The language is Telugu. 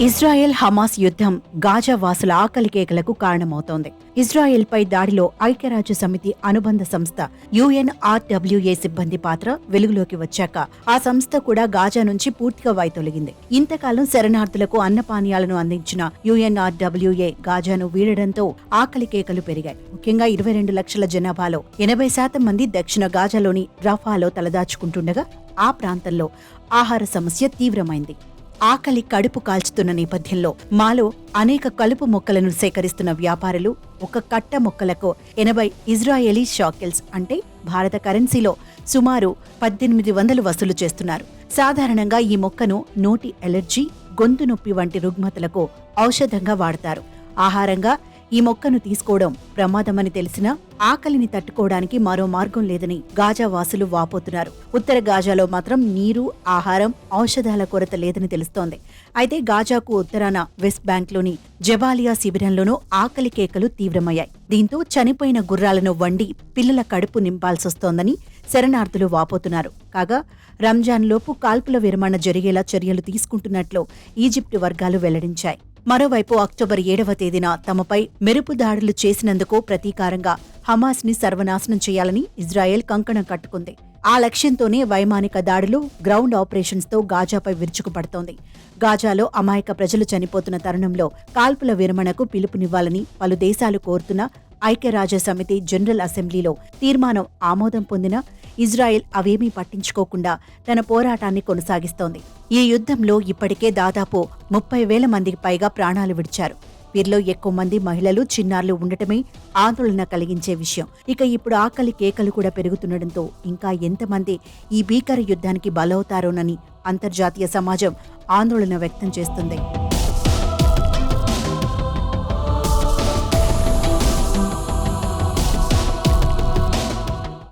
ఇజ్రాయెల్ హమాస్ యుద్ధం గాజా వాసుల ఆకలి కేకలకు కారణమవుతోంది. ఇజ్రాయెల్పై దాడిలో ఐక్యరాజ్య సమితి అనుబంధ సంస్థ UNRWA సిబ్బంది పాత్ర వెలుగులోకి వచ్చాక ఆ సంస్థ కూడా గాజా నుంచి పూర్తిగా వైతొలిగింది. ఇంతకాలం శరణార్థులకు అన్నపానీయాలను అందించిన UNRWA గాజాను వీడడంతో ఆకలి కేకలు పెరిగాయి. ముఖ్యంగా 22 లక్షల జనాభాలో 80% మంది దక్షిణ గాజాలోని రఫాలో తలదాచుకుంటుండగా ఆ ప్రాంతంలో ఆహార సమస్య తీవ్రమైంది. ఆకలి కడుపు కాల్చుతున్న నేపథ్యంలో మాలో అనేక కలుపు మొక్కలను సేకరిస్తున్న వ్యాపారులు ఒక కట్ట మొక్కలకు 80 ఇజ్రాయేలీ షాకెల్స్ అంటే భారత కరెన్సీలో సుమారు 1800 వసూలు చేస్తున్నారు. సాధారణంగా ఈ మొక్కను నోటి ఎలర్జీ, గొంతు నొప్పి వంటి రుగ్మతలకు ఔషధంగా వాడతారు. ఆహారంగా ఈ మొక్కను తీసుకోవడం ప్రమాదమని తెలిసినా ఆకలిని తట్టుకోవడానికి మరో మార్గం లేదని గాజా వాసులు వాపోతున్నారు. ఉత్తర గాజాలో మాత్రం నీరు, ఆహారం, ఔషధాల కొరత లేదని తెలుస్తోంది. అయితే గాజాకు ఉత్తరాన వెస్ట్ బ్యాంక్లోని జబాలియా శిబిరంలోనూ ఆకలి కేకలు తీవ్రమయ్యాయి. దీంతో చనిపోయిన గుర్రాలను వండి పిల్లల కడుపు నింపాల్సొస్తోందని శరణార్థులు వాపోతున్నారు. కాగా రంజాన్లోపు కాల్పుల విరమణ జరిగేలా చర్యలు తీసుకుంటున్నట్లు ఈజిప్టు వర్గాలు వెల్లడించాయి. మరోవైపు అక్టోబర్ 7వ తేదీన తమపై మెరుపు దాడులు చేసినందుకు ప్రతీకారంగా హమాస్ ని సర్వనాశనం చేయాలని ఇజ్రాయెల్ కంకణం కట్టుకుంది. ఆ లక్ష్యంతోనే వైమానిక దాడులు, గ్రౌండ్ ఆపరేషన్స్ తో గాజాపై విరుచుకుపడుతోంది. గాజాలో అమాయక ప్రజలు చనిపోతున్న తరుణంలో కాల్పుల విరమణకు పిలుపునివ్వాలని పలు దేశాలు కోరుతున్న ఐక్యరాజ్య సమితి జనరల్ అసెంబ్లీలో తీర్మానం ఆమోదం పొందిన ఇజ్రాయెల్ అవేమీ పట్టించుకోకుండా తన పోరాటాన్ని కొనసాగిస్తోంది. ఈ యుద్ధంలో ఇప్పటికే దాదాపు 30,000 మందికి పైగా ప్రాణాలు విడిచారు. వీరిలో ఎక్కువ మంది మహిళలు, చిన్నారులు ఉండటమే ఆందోళన కలిగించే విషయం. ఇక ఇప్పుడు ఆకలి కేకలు కూడా పెరుగుతుండటంతో ఇంకా ఎంతమంది ఈ భీకర యుద్ధానికి బలవుతారోనని అంతర్జాతీయ సమాజం ఆందోళన వ్యక్తం చేస్తుంది.